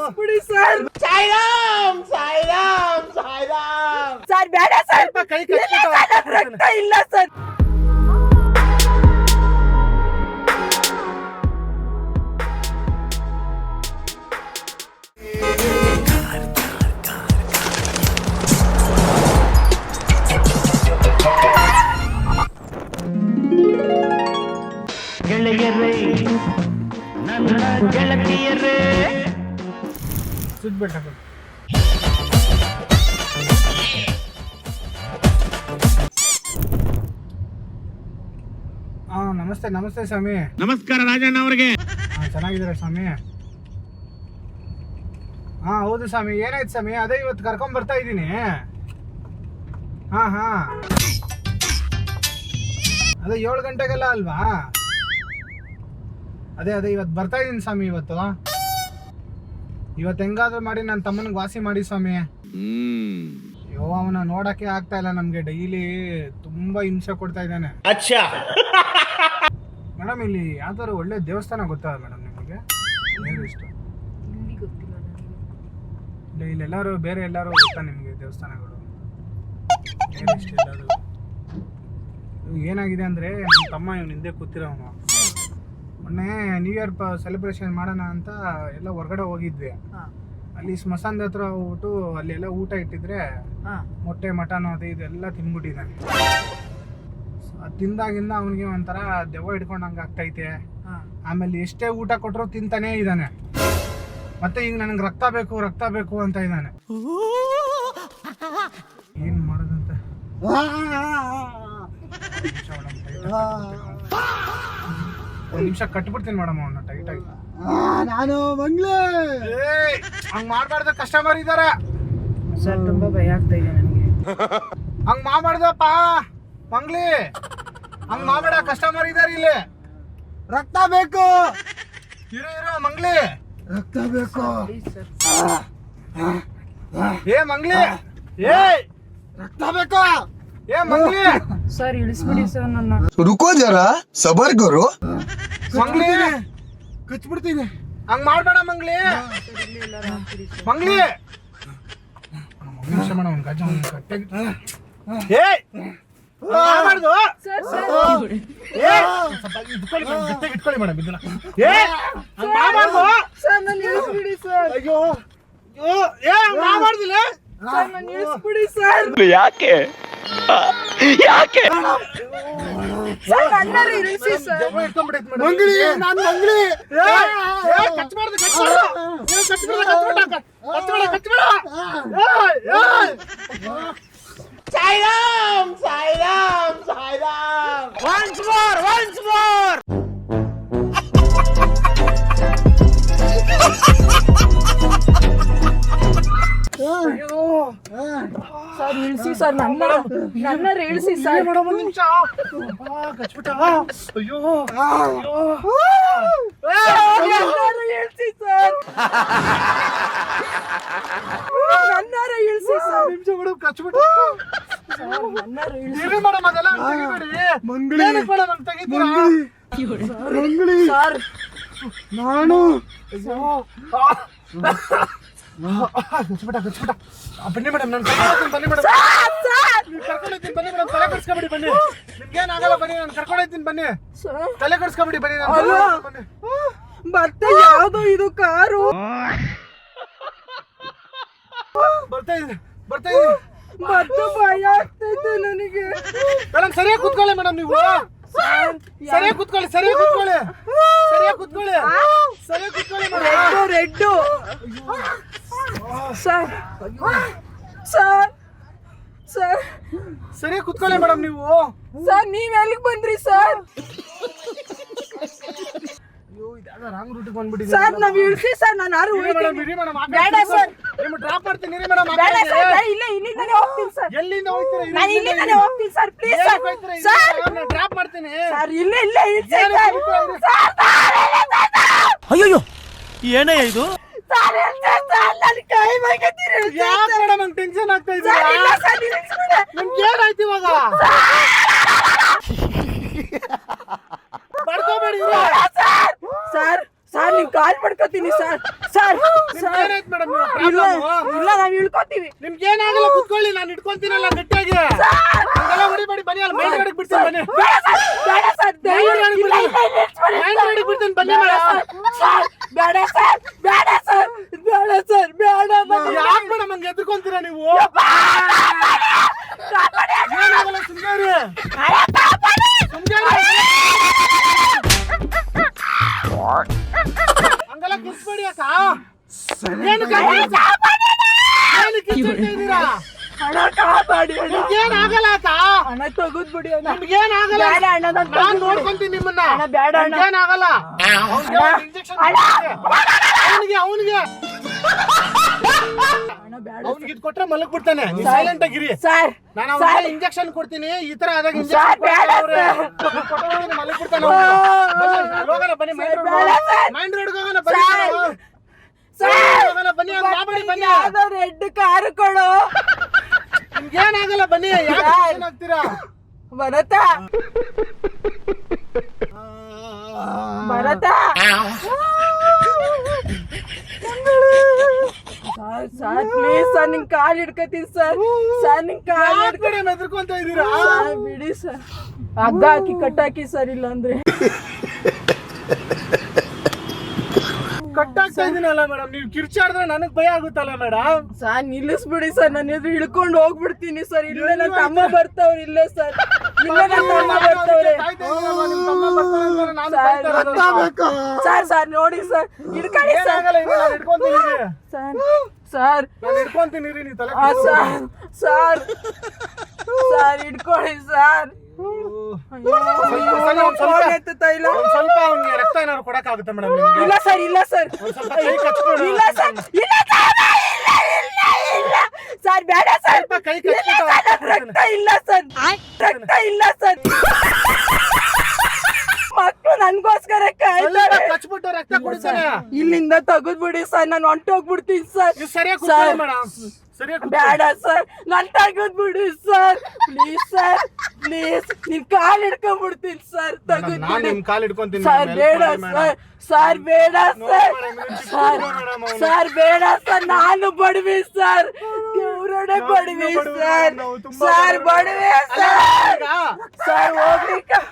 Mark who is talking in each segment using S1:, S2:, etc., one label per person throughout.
S1: ಇಳಿಸ್ಬಿಡಿ sir.
S2: Sairam Sairam Sairam.
S1: Sir ಬೇಡ sir,
S2: ಕೈ
S1: ರಕ್ತ ಇಲ್ಲ ಸರ್.
S3: ಗೆಳೆಯರೇ ನನ್ನ ಗೆಳತಿಯರೇ
S2: ಸುಡ್ಬೇಡ. ನಮಸ್ತೆ ನಮಸ್ತೆ ಸ್ವಾಮಿ.
S3: ನಮಸ್ಕಾರ ರಾಜಣ್ಣ ಅವ್ರಿಗೆ.
S2: ಚೆನ್ನಾಗಿದ್ದೀರಾ ಸ್ವಾಮಿ? ಹೌದು ಸ್ವಾಮಿ. ಏನಾಯ್ತು ಸ್ವಾಮಿ? ಅದೇ ಇವತ್ತು ಕರ್ಕೊಂಡ್ ಬರ್ತಾ ಇದ್ದೀನಿ. ಹಾ ಅದೇ 7 ಗಂಟೆಗೆಲ್ಲ ಅಲ್ವಾ? ಅದೇ ಇವತ್ತು ಬರ್ತಾ ಇದ್ದೀನಿ ಸ್ವಾಮಿ. ಇವತ್ತು ಹೆಂಗಾದ್ರೂ ಮಾಡಿ ನನ್ನ ತಮ್ಮನಿಗೆ ವಾಸಿ ಮಾಡಿ ಸ್ವಾಮಿ. ಅಯ್ಯೋ ಅವನ ನೋಡಕ್ಕೆ ಆಗ್ತಾ ಇಲ್ಲ ನಮ್ಗೆ. ಡೈಲಿ ತುಂಬಾ ಹಿಂಸೆ ಕೊಡ್ತಾ ಇದ್ದಾನೆ. ಮೇಡಮ್ ಇಲ್ಲಿ ಯಾವ್ದಾದ್ರು ಒಳ್ಳೆ ದೇವಸ್ಥಾನ ಗೊತ್ತಾ ಮೇಡಮ್ ನಿಮಗೆ? ಇಷ್ಟು ಇಲ್ಲೆಲ್ಲರೂ ಬೇರೆ ಎಲ್ಲರೂ ಗೊತ್ತಾ ನಿಮಗೆ ದೇವಸ್ಥಾನಗಳು? ಏನಾಗಿದೆ ಅಂದ್ರೆ ನಮ್ಮ ತಮ್ಮ ಇವನು ಹಿಂದೆ ಕೂತಿರೋನು. ಮೊನ್ನೆ ನ್ಯೂ ಇಯರ್ ಸೆಲೆಬ್ರೇಷನ್ ಮಾಡೋಣ ಅಂತ ಎಲ್ಲ ಹೊರಗಡೆ ಹೋಗಿದ್ವಿ. ಅಲ್ಲಿ ಸ್ಮಶಾನದ ಹತ್ರ ಹೋಗ್ಬಿಟ್ಟು ಅಲ್ಲಿ ಎಲ್ಲ ಊಟ ಇಟ್ಟಿದ್ರೆ ಮೊಟ್ಟೆ ಮಟನ್ ಅದು ಇದೆಲ್ಲ ತಿನ್ಬಿಟ್ಟಿದ್ದಾನೆ. ಅದು ತಿಂದಾಗಿಂದ ಅವನಿಗೆ ಒಂಥರ ದೆವ್ವ ಹಿಡ್ಕೊಂಡಂಗೆ ಆಗ್ತೈತೆ. ಆಮೇಲೆ ಎಷ್ಟೇ ಊಟ ಕೊಟ್ಟರು ತಿಂತಾನೇ ಇದ್ದಾನೆ. ಮತ್ತೆ ಈಗ ನನಗೆ ರಕ್ತ ಬೇಕು ಅಂತ ಇದ್ದಾನೆ. ಏನ್ ಮಾಡೋದಂತ ಒಂದ್ ನಿಮಿಷ ಕಟ್ಬಿಡ್ತೀನಿ ಮೇಡಮ್ ಅವನ್ನ ಟೈಟ್ ಆಗಿ.
S4: ನಾನು ಮಂಗ್ಲೆ
S2: ಹಂಗ್ ಮಾಡ್ಬಾರ್ದ, ಕಸ್ಟಮರ್ ಇದಾರೆ
S1: ಸರ್. ತುಂಬಾ ಭಯ ಆಗ್ತಾ ಇದೆ ನನಗೆ.
S2: ಹಂಗ್ ಮಾಡ್ಬಾರ್ದಪ್ಪ ಮಂಗ್ಲಿ, ಹಂಗ್ ಮಾಡ್ಬೇಡ. ಕಸ್ಟಮರ್ ಇದಾರೆ ಇಲ್ಲಿ.
S4: ರಕ್ತ ಬೇಕು.
S2: ಇರೋ ಮಂಗ್ಲಿ,
S4: ರಕ್ತ ಬೇಕು.
S2: ಏ ಮಂಗ್ಲಿ, ಏ
S4: ರಕ್ತ ಬೇಕು.
S2: ಏ ಮಂಗ್ಲಿ
S1: ಸರ್ ಇಳಿಸ್ಬಿಡಿ ಸರ್ ನನ್ನ.
S4: ರುಕೋ ಜರಾ ಸಬರ್ ಕರೋ.
S2: ಮಂಗ್ಲಿ
S4: ಕಚ್ಬಿಡ್ತೀನಿ.
S2: ಹಂಗ್ ಮಾಡ್ಬೇಡ ಮಂಗ್ಲಿ. ಮಂಗ್ಲಿ ನಿಮಿಷ ಮೇಡಮ್ ಒಂದು ಗಜ ಕಟ್ಟಾಗಿ. ಏ ಮಾಡಬಾರ್ದು. ಇಟ್ಕೊಳ್ಳಿ ಮೇಡಮ್ ಇದನ್ನ. ಏ ಮಾಡಬಾರ್ದು
S1: ಸರ್ ನನ್ನ ಇಳಿಸ್ಬಿಡಿ ಸರ್.
S2: ಅಯ್ಯೋ ಏ ಮಾಡಬಾರ್ದಿಲ್ಲ
S1: ಸರ್ ನನ್ನ ಇಳಿಸ್ಬಿಡಿ ಸರ್.
S3: ಯಾಕೆ
S1: ಸರ್ ನನ್ನ ಇಳಿಸಿ ಸರ್.
S4: ಮಂಗ್ಲಿ ನಾನು Mangli.
S2: Sairam Sairam Sairam. Once more.
S1: Sir ಇಳಿಸಿ ಸರ್, ನನ್ನ ಇಳಿಸಿ ಸರ್.
S2: ಮೇಡಮ್ ಒಂದು ನಿಮಿಷ ಕಚ್ಬಿಟ್ಟ. ಅಯ್ಯೋ
S1: ಇಳಿಸಿ ಸರ್. ನನ್ನಾರ ಇಳಿಸಿ ಸರ್.
S2: ನಿಮಿಷ ಮೇಡಮ್ ಕಚ್ಬಿಟ್ಟ.
S1: ನನ್ನಾರ ಇಳಿಸಿ
S2: ಇರಿ ಮೇಡಮ್ ಅದೆಲ್ಲ ತೆಗಿಬೇಡಿ.
S4: ಮಂಗ್ಲಿ
S2: ಮೇಡಮ್ ಅಂತ ತೆಗಿತೀರಾ?
S4: ಮಂಗ್ಲಿ
S1: ಸರ್
S4: ನಾನು
S2: ಕಚ್ಬಿಟ್ಟ. ಬನ್ನಿ ಮೇಡಮ್, ನಾನು ಬನ್ನಿ ಮೇಡಮ್, ಕರ್ಕೊಂಡೋಗ್ತೀನಿ ಬನ್ನಿ ಮೇಡಮ್. ತಲೆ ಕೆಡಿಸ್ಕೊಬಿಡಿ ಬನ್ನಿ. ನಿಮ್ಗೇನಾಗಲ್ಲ ಬನ್ನಿ, ನಾನು ಕರ್ಕೊಂಡೋಗ್ತೀನಿ ಬನ್ನಿ. ತಲೆ ಕೆಡಿಸ್ಕೊಬಿಡಿ ಬನ್ನಿ. ಬನ್ನಿ
S1: ಮತ್ತೆ ಯಾವ್ದು ಇದು ಕಾರು?
S2: ಬರ್ತಾ ಇದೆ.
S1: ಮತ್ತೆ ಭಯ ಆಗ್ತೈತೆ ನನಗೆ.
S2: ಮೇಡಮ್ ಸರಿಯಾಗಿ ಕೂತ್ಕೊಳ್ಳಿ ಮೇಡಮ್. ನೀವು ಸರಿಯಾಗಿ ಕೂತ್ಕೊಳ್ಳಿ ಮೇಡಮ್.
S1: Red sir. ಸರ್
S2: ಸರಿಯಾಗಿ ಕೂತ್ಕೊಳ್ಳಿ ಮೇಡಮ್. ನೀವು
S1: ಸರ್ ನೀವ್ ಎಲ್ಲಿಗೆ ಬಂದ್ರಿ ಸರ್?
S2: ರಾಂಗ್ ರೂಟ್ ಬಂದ್ಬಿಡಿ
S1: ಸರ್. ನಾವ್ ಇಳಿಸಿ ಸರ್. ನಾನು ಯಾರು ಬೇಡ ಸರ್.
S2: ಡ್ರಾಪ್ ಮಾಡ್ತೀನಿ ಮೇಡಮ್.
S1: ಬೇಡ ಸರ್, ಇಲ್ಲಿಂದಾನೆ ಹೋಗ್ತೀನಿ ಸರ್.
S2: ಎಲ್ಲಿಂದ ಹೋಗ್ತೀರಾ?
S1: ನಾನು ಇಲ್ಲಿಂದಾನೆ ಹೋಗ್ತೀನಿ ಸರ್. Please sir.
S2: ಡ್ರಾಪ್ ಮಾಡ್ತೀನಿ.
S1: ಸರ್ ಇಲ್ಲೇ ಇಳಿಸಿ ಸರ್.
S3: ಅಯ್ಯೋ ಏನೇ ಇದು?
S1: ಸರ್ ನನ್ನ ಕೈ ಮೈಗತ್ತೀರಿ.
S2: ಯಾಕೆ ಮೇಡಮ್ ಹಂಗೆ ಟೆನ್ಷನ್ ಆಗ್ತಾ ಇದೆ? ನಿಮ್ಗೆ ಏನಾಯ್ತು ಇವಾಗ? ಬಡ್ಕೋಬೇಡಿ
S1: ಸರ್ ಸರ್ ನಿಮ್ ಕಾಲ್ ಪಡ್ಕೋತೀನಿ ಸರ್ ಸರ್ ಸರ್
S2: ಏನಾಯ್ತು ಮೇಡಮ್
S1: ಇಲ್ಲ ಇಲ್ಲ ನಾವ್ ಇಳ್ಕೊತೀವಿ
S2: ನಿಮ್ಗೆ ಏನಾಗಲ್ಲ ಕುತ್ಕೊಳ್ಳಿ, ನಾನು ಇಟ್ಕೊಂತೀನಲ್ಲ ಗಟ್ಟಿಯಾಗಿ. ಹಂಗೆಲ್ಲ ಹೊಡಿಬೇಡಿ, ಬನ್ನಿ ಅಲ್ಲಿ ಮೈನ್ ರೋಡಿಗೆ ಬಿಡ್ತೀನಿ ಬನ್ನಿ.
S1: ಬೇಡ ಸರ್
S2: ಮೈನ್ ರೋಡಿಗೆ ಬಿಡ್ತೀನಿ ಬನ್ನಿ ಮೇಡಮ್.
S1: ಬೇಡ ಸರ್ ಬೇಡ ಸರ್ ಬೇಡ ಸರ್ ಬೇಡ
S2: ಯಾಕೆ ಮೇಡಮ್ ಹಂಗೆ ಎದ್ಕೊಂತೀರಾ ನೀವು? ಏನಾಗಲ್ಲ ಸುಮ್ಗಾರಿ ಹಂಗೆಲ್ಲ ಕಿಸ್ಬೇಡಿ ಅಕ್ಕ. ಏನು ಕಿಸ್ತಿದ್ದೀರಾ?
S1: ಹಣ ಕಾಪಾಡಿ ಅಣ್ಣ
S2: ನಿಮ್ಗೇನಾಗಲ್ಲ ಅಕ್ಕ,
S1: ಹಣ ತಗದ್ಬಿಡಿ ಅಣ್ಣ
S2: ನಿಮ್ಗೇನಾಗಲ್ಲ.
S1: ಬೇಡ ಅಣ್ಣ
S2: ನಾನ್ ನೋಡ್ಕೊಂತೀನಿ ನಿಮ್ಮನ್ನ.
S1: ಅಣ್ಣ ಬೇಡ ಅಣ್ಣ
S2: ಏನಾಗಲ್ಲ. ಇಂಜೆಕ್ಷನ್ ಅವನಿಗೆ
S1: ಅಣ್ಣ ಬೇಡ
S2: ಅವ್ನಿಗೆ ಇದು ಕೊಟ್ರೆ ಮಲಗ್ ಬಿಡ್ತಾನೆ. ಸೈಲೆಂಟ್ ಆಗಿರಿ.
S1: ಸರ್
S2: ನಾನು ಅವ್ನಿಗೆ ಇಂಜೆಕ್ಷನ್ ಕೊಡ್ತೀನಿ. ಈ ತರ ಆದಾಗ ಇಂಜೆಕ್ಷನ್ ಮಲಗ್ ಬಿಡ್ತಾನೆ. ಹೋಗೋಣ ಬನ್ನಿ, ಮೈನ್ ರೋಡ್ ಹೋಗೋಣ ಬನ್ನಿ. ಬನ್ನಿ ಬನ್ನಿ,
S1: ರೆಡ್ ಕಾರು ಕೊಡು.
S2: ನಿಮ್ಗೇನಾಗಲ್ಲ ಬನ್ನಿ. ಏನಾಗ್ತೀರಾ?
S1: Bharata Bharata sir sir please sir ನಿಮ್ ಕಾಲ್ ಹಿಡ್ಕತೀನಿ ಸರ್ ಸರ್ ನಿಮ್ ಕಾಲ್
S2: ಕಡೆ ಮೆದ್ರಕೊಂತ ಇದೀರಾ?
S1: ಬಿಡಿ ಸರ್ ಹಗ್ಗ ಹಾಕಿ ಕಟ್ಟಾಕಿ ಸರ್ ಇಲ್ಲ ಅಂದ್ರೆ
S2: ಕಟ್ಟಾಗ್ತಾ ಇದೀನಲ್ಲ ಮೇಡಮ್. ನೀವು ಕಿರ್ಚಾಡಿದ್ರೆ ನನಗ್ ಭಯ ಆಗುತ್ತಲ್ಲ ಮೇಡಮ್.
S1: ಸರ್ ನಿಲ್ಲಿಸ್ಬಿಡಿ ಸರ್ ನಾನು ಎದುರು ಹಿಡ್ಕೊಂಡು ಹೋಗ್ಬಿಡ್ತೀನಿ ಸರ್. ಇಲ್ಲೇ ನನ್ನ ತಮ್ಮ ಬರ್ತಾವ್ರಿ. ಇಲ್ಲೇ ಸರ್ ಇಲ್ಲೇ ನನ್ನ ತಮ್ಮ ಬರ್ತಾವ್ರೆ. ಸರ್ ಸರ್ ನೋಡಿ ಸರ್ ಹಿಡ್ಕೊಳ್ಳಿ ಸರ್ ಸರ್ ಸರ್
S2: ನಾನು ಹಿಡ್ಕೊಂತೀನಿ ರೀ. ನೀವು ತಲೆ
S1: ಸರ್ ಸರ್ ಸರ್ ಹಿಡ್ಕೊಳ್ಳಿ ಸರ್. ತೈಲ
S2: ಸ್ವಲ್ಪ ಅವ್ನಿಗೆ ರಕ್ತ ಏನಾದ್ರು ಕೊಡಕ್ಕಾಗುತ್ತೆ ಮೇಡಮ್?
S1: ಇಲ್ಲ ಸರ್ ಇಲ್ಲ ಸರ್ ಇಲ್ಲ ಸರ್ ಇಲ್ಲ ಸರ್ ಬೇಡ ಸರ್
S2: ಕೈ
S1: ರಕ್ತ ಇಲ್ಲ ಸರ್ ರಕ್ತ ಇಲ್ಲ ಸರ್. ಮಕ್ಕಳು ನನ್ಗೋಸ್ಕರ ಕಾಯ್ತಾರೆ.
S2: ಕಚ್ಬಿಟ್ಟು ರಕ್ತ ಕುಡಿತಾನೆ.
S1: ಇಲ್ಲಿಂದ ತೆಗೆದ್ಬಿಡಿ ಸರ್ ನಾನು ಹೊಂಟೋಗ್ಬಿಡ್ತೀನಿ ಸರ್.
S2: ಸರಿಯಾಗಿ ಮೇಡಮ್.
S1: ಬೇಡ ಸರ್ ನಾನು ತೆಗೆದ್ಬಿಡಿ ಸರ್ ಪ್ಲೀಸ್ ಸರ್ ಪ್ಲೀಸ್ ನಿನ್ ಕಾಲ್ ಹಿಡ್ಕೊಂಡ್ಬಿಡ್ತೀನಿ ಸರ್. ತೆಗೆದ್ಬಿಡಿ
S2: ನಿಮ್ ಕಾಲ್ ಹಿಡ್ಕೊಂತೀನಿ
S1: ಸರ್. ಬೇಡ ಸರ್ ಸರ್ ಬೇಡ ಸರ್ ಸರ್ ಸರ್ ಬೇಡ ಸರ್. ನಾನು ಬಡವಿ ಸರ್ ದೇವ್ರೊಡೆ ಬಡವಿ ಸರ್ ಸರ್ ಬಡವಿ ಸರ್ ಸರ್ ಹೋಗ್ರಿ ಸರ್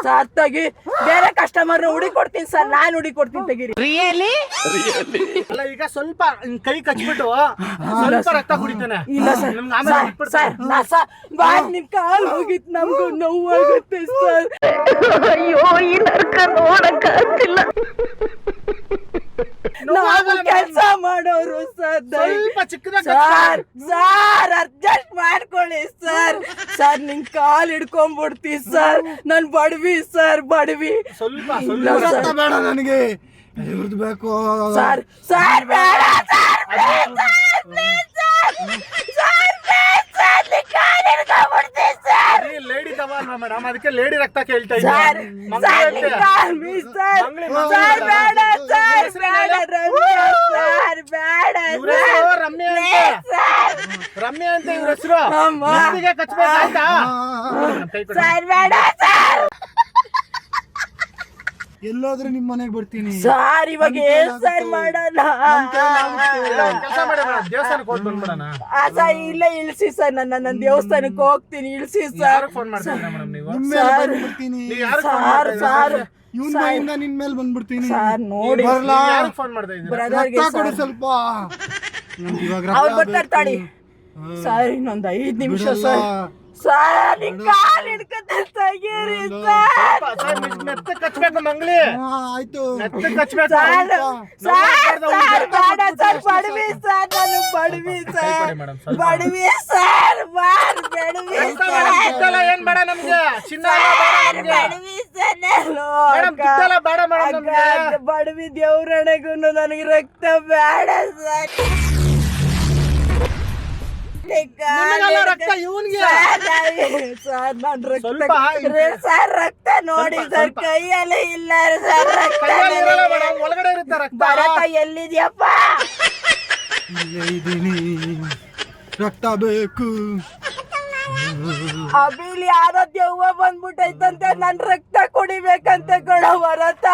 S1: ಸರ್ ತೆಗಿ. ಬೇರೆ ಕಸ್ಟಮರ್ ಹುಡುಕೊಡ್ತೀನಿ ಸರ್. ನಾನು ಹುಡುಕೊಡ್ತೀನಿ ತೆಗೀರಿ.
S2: ಅಲ್ಲ ಈಗ ಸ್ವಲ್ಪ ಕೈ ಕಚ್ಬಿಟ್ಟು ಸ್ವಲ್ಪ ರಕ್ತ ಕುಡಿತಾನೆ.
S1: ಇಲ್ಲ ಸರ್ ಸರ್ ಸರ್ ಬಾಯ್ ನಿಮ್ ಕಾಲ್ ಹೋಗಿತ್ ನಮ್ಗೂ ನೋವಾಗುತ್ತೆ ಸರ್. ಅಯ್ಯೋ ಈ ನರ್ಕ ನೋಡಕ್ಕಾಗ್ತಿಲ್ಲ. ನಾವು ಕೆಲಸ ಮಾಡೋರು ಸರ್.
S2: ಸ್ವಲ್ಪ ಚಿಕ್ಕದಾಗಿ
S1: ಸರ್ ಸರ್ ಅಡ್ಜಸ್ಟ್ ಮಾಡ್ಕೊಳ್ಳಿ ಸರ್. ಸರ್ ನಿನ್ ಕಾಲ್ ಹಿಡ್ಕೊಂಡ್ಬಿಡ್ತೀವಿ ಸರ್. ನನ್ ಬಡವಿ ಸರ್ ಬಡವಿ.
S2: ಸ್ವಲ್ಪ
S4: ರಕ್ತ ಬೇಡ ನನಗೆ, ಇವ್ರದ್ದು ಬೇಕು.
S1: ಸರ್ ಸರ್ ಬೇಡ ಸರ್
S2: ಲೇಡಿ ತವ ಅಲ್ವಾ ಮೇಡಮ್? ಅದಕ್ಕೆ ಲೇಡಿ ರಕ್ತ ಕೇಳ್ತಾ
S1: ಸರ್ ಸರ್ ನಿನ್ ಕಾಲ್ ಮಿಸ್ ಸರ್ ಸರ್ ಬೇಡ ಸರ್ ಬೇಡ ಸರ್ ಬೇಡ
S2: ರಮ್ಯಾ ಅಂತ ಇವ್ರ ಹೆಸರು.
S1: ಅಮ್ಮ.
S2: ಕಚ್ಬೇಕಾಯ್ತಾ?
S1: ಸರ್ ಬೇಡ ಸರ್
S4: ಎಲ್ಲೋದ್ರೆ ನಿಮ್ ಮನೆಗೆ ಬರ್ತೀನಿ.
S1: ಸರ್ ಇವಾಗ ಏನ್ ಸರ್ ಮಾಡೋಣ?
S2: ಕೆಲಸ ಮಾಡಿ ದೇವಸ್ಥಾನಕ್ಕೆ ಹೋಗಿ ಬಂದ್ಬಿಡೋಣ.
S1: ಸರ್ ಇಲ್ಲೇ ಇಳಿಸಿ ಸರ್. ನನ್ನ ದೇವಸ್ಥಾನಕ್ಕೆ ಹೋಗ್ತೀನಿ ಇಳಿಸಿ ಸರ್.
S2: ಫೋನ್ ಮಾಡ್ತೀರಾ ಮೇಡಮ್ ನೀವು?
S4: ನಿಮ್ ಮೇಲೆ ಬಂದ್ಬಿಡ್ತೀನಿ.
S1: ಸರ್ ಸರ್
S4: ಇವನ್ ಬಾಯಿಂದ ನಿನ್ ಮೇಲೆ ಬಂದ್ಬಿಡ್ತೀನಿ.
S1: ಸರ್ ನೋಡಿ
S4: ಬರ್ಲಾ?
S2: ಯಾರಿಗೆ ಫೋನ್ ಮಾಡ್ತಾ ಇದ್ದೀರಾ?
S1: ಬ್ರದರ್ಗೆ
S4: ರಕ್ತ ಕೊಡು ಸ್ವಲ್ಪ. ನಮ್ಗೆ ಇವಾಗ ರಕ್ತ
S1: ಅವ್ರು ಬರ್ತಾರೆ ತಾಳಿ.
S4: ಬೇಕು.
S1: ಸರ್ ಇನ್ನೊಂದು 5 ನಿಮಿಷ
S4: ಬಿಡಲ್ಲ.
S1: ಸರ್. ಸರ್ ನಿನ್ ಕಾಲ್ ಹಿಡ್ಕತ್ತೆ ತೆಗೀರಿ ಸರ್.
S2: ಮೆತ್ತ ಕಚ್ಬೇಕು ಮಂಗ್ಲಿ.
S4: ಆಯ್ತು.
S2: ಮೆತ್ತ ಕಚ್ಬೇಕು.
S1: ಸರ್ ಸರ್ ಸರ್ ಬೇಡ ಸರ್ ಬಡವಿ ಸರ್. ನಾನು ಬಡವಿ ಸರ್ ಬಡವಿ ಸರ್ ಬಾರ್ ಬಡವಿ ಸರ್
S2: ಏನ್ ಬೇಡ ನಮ್ಗೆ? ಚಿನ್ನ ಎಲ್ಲ ಬೇಡ ನಮ್ಗೆ.
S1: ಬಡವಿ ಸರ್ ನಾನು
S2: ಮೇಡಮ್ ದುಡ್ಡೆಲ್ಲ ಬೇಡ ಮೇಡಮ್ ನಮ್ಗೆ.
S1: ಬಡವಿ ದೇವ್ರಣೆಗೂ ನನಗೆ ರಕ್ತ ಬೇಡ ಸರ್.
S2: ನಿಮಗೆಲ್ಲ ರಕ್ತ ಇವ್ನಿಗೆ.
S1: ಸರ್ ನಾನು ರಕ್ತ
S2: ಸ್ವಲ್ಪ
S1: ಸರ್ ರಕ್ತ ನೋಡಿ ಸರ್ ಕೈಯಲ್ಲಿ ಇಲ್ಲ ಸರ್.
S2: ಕೈಯಲ್ಲಿ ಇರಲ್ಲ ಮೇಡಮ್, ಒಳಗಡೆ ಇರುತ್ತೆ ರಕ್ತ.
S1: ಭರತ ಎಲ್ಲಿದ್ಯಪ್ಪ?
S4: ಇಲ್ಲೇ ಇದೀನಿ, ರಕ್ತ ಬೇಕು.
S1: ಅಬಿಲಿ ಯಾರೋ ದೆವ್ವ ಬಂದ್ಬಿಟ್ಟೈತಂತೆ. ನನ್ ರಕ್ತ ಕುಡಿಬೇಕಂತೆ ಕಣ ಭರತ.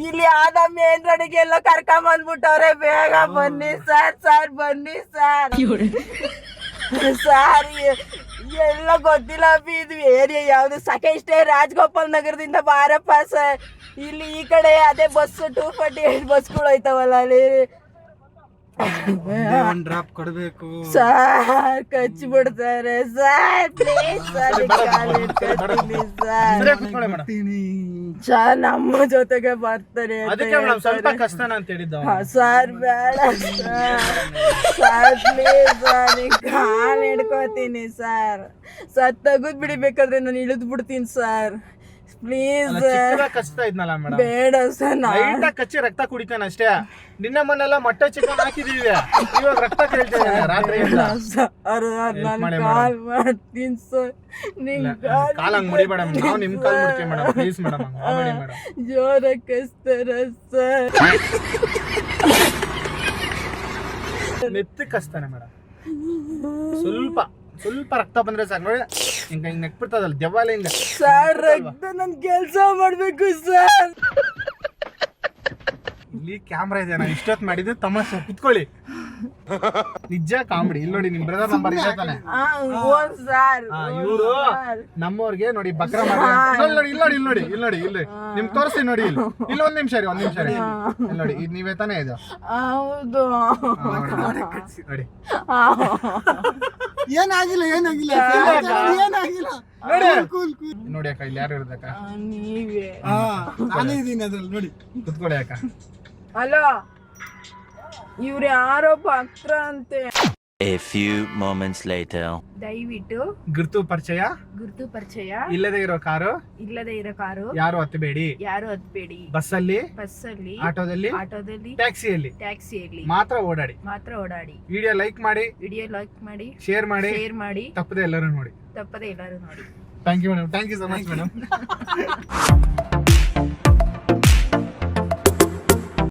S1: ಇಲ್ಲಿ ಆದ ಮೇನ್ ರೋಡಿಗೆಲ್ಲ ಕರ್ಕೊಂಡ್ ಬಂದ್ಬಿಟ್ಟವ್ರೆ, ಬೇಗ ಬನ್ನಿ ಸರ್, ಸರ್ ಬನ್ನಿ ಸರ್. ಸರ್ ಎಲ್ಲ ಗೊತ್ತಿಲ್ಲ ಅಪ್ಪಿ, ಇದು ಏರಿಯಾ ಯಾವ್ದು? ಸೆಕೆಂಡ್ ರಾಜಗೋಪಾಲ್ ನಗರದಿಂದ ಬಾರಪ್ಪ ಸರ್. ಇಲ್ಲಿ ಈ ಕಡೆ ಅದೇ ಬಸ್ 248 ಬಸ್ಗಳು ಐತವಲ್ಲ ಅಲ್ಲಿ.
S4: ಒಂದ್ ಡ್ರಾಪ್ ಕೊಡ್ಬೇಕು
S1: ಸರ್ ಕಚ್ಚಿಬಿಡ್ತಾರೆ ಸರ್, ಪ್ಲೀಸ್ ಸರ್ ಸರ್, ನಮ್ಮ ಜೊತೆಗೆ ಬರ್ತಾರೆ
S2: ಸ್ವಲ್ಪ ಕಷ್ಟನ ಅಂತ ಹೇಳಿದ್ದ.
S1: ಸರ್ ಬೇಡ ಸರ್, ಪ್ಲೀಸ್ ಸರ್, ಕಾಲ್ ಹಿಡ್ಕೋತೀನಿ ಸರ್. ಸರ್ ತೆಗೆದ್ ಬಿಡಿ, ಬೇಕಾದ್ರೆ ನಾನು ಇಳಿದ್ ಬಿಡ್ತೀನಿ ಸರ್, ಪ್ಲೀಸ್.
S2: ಕಚ್ತಾ ಇದ್ನಲ್ಲ ಮೇಡಮ್,
S1: ಬೇಡ ಸರ್,
S2: ಲೈಟ್ ಕಚ್ಚಿ ರಕ್ತ ಕುಡಿತಾನೆ ಅಷ್ಟೇ. ನಿನ್ನ ಮನೆಲ್ಲ ಮೊಟ್ಟೆ ಚಿಕನ್ ಹಾಕಿದೀವಿ, ಇವಾಗ ರಕ್ತ ಕೇಳ್ತಾ ಇದ್ದಾನೆ ರಾತ್ರಿ.
S1: ಕಾಲ್ ಮಾಡ್ತೀನಿ ಸರ್,
S2: ಕಾಲ್ ಹಂಗ್ ಮುಡಿಬೇಡ, ನಾವು ನಿಮ್ ಕಾಲ್ ಮುಡ್ತೀವಿ ಮೇಡಮ್, ಪ್ಲೀಸ್ ಮೇಡಮ್, ಮೇಡಮ್
S1: ಜೋರ ಕಸ್ತಾರ ಸರ್.
S2: ನೆತ್ತಿ ಕಸ್ತಾನೆ ಮೇಡಮ್, ಸ್ವಲ್ಪ ರಕ್ತ ಬಂದ್ರೆ ಸಾಕು ನೋಡಿ, ಹಿಂಗ ಹಿಂಗ್ ನೆಕ್ಬಿಡ್ತದಲ್ಲ ದೆವ್ವಾಲ ಹಿಂಗ.
S1: ಸರ್ ರಕ್ತ ನನ್ ಕೆಲ್ಸ ಮಾಡ್ಬೇಕು ಸರ್.
S2: ಇಲ್ಲಿ ಕ್ಯಾಮ್ರಾ ಇದೆ, ನಾನು ಇಷ್ಟೊತ್ತು ಮಾಡಿದ್ದು ತಮಾಷೆ, ಕುತ್ಕೊಳ್ಳಿ. ನಿಜ ಕಾಮಿಡಿ. ಇಲ್ಲಿ ನೋಡಿ ನಿಮ್ ಬ್ರದರ್ ನಂಬರ್ ಇದೆ ತಾನೆ, ಇವರು ನಮ್ಮವ್ರಿಗೆ ನೋಡಿ ಬಕ್ರ ಮಾಡಿ ನೋಡಿ. ಇಲ್ಲಿ ನಿಮ್ ತೋರಿಸ್ತೀನಿ ನೋಡಿ, ಇಲ್ಲಿ ಒಂದ್ ನಿಮಿಷ ರೀ, ಇಲ್ಲಿ ನೋಡಿ, ಇದು ನೀವೇ ತಾನೇ ಇದು?
S1: ಹೌದು.
S2: ನೋಡಿ
S4: ಏನಾಗಿಲ್ಲ
S2: ನೋಡಿ ಅಕ್ಕ, ಇಲ್ಲಿ ಯಾರು ಇರೋದಕ್ಕ?
S1: ನೀವೇ.
S4: ನಾನೇ ಇದೀನಿ ಅದ್ರಲ್ಲಿ ನೋಡಿ,
S2: ಕುತ್ಕೊಳ್ಳಿ ಅಕ್ಕ.
S1: ಹಲೋ, ಇವ್ರು ಯಾರೋ ಭಕ್ತರ ಅಂತೆ.
S3: A few moments later.
S1: ದಯವಿಟ್ಟು
S2: ಗುರ್ತು ಪರಿಚಯ ಇಲ್ಲದೆ ಇರೋ ಕಾರು ಯಾರು ಹತ್ತಬೇಡಿ. ಬಸ್ಸಲ್ಲಿ, ಆಟೋದಲ್ಲಿ, ಟ್ಯಾಕ್ಸಿಯಲ್ಲಿ ಮಾತ್ರ ಓಡಾಡಿ. ವಿಡಿಯೋ ಲೈಕ್ ಮಾಡಿ, ಶೇರ್ ಮಾಡಿ, ತಪ್ಪದೆ ಎಲ್ಲರೂ ನೋಡಿ. Thank you madam, thank you so much madam.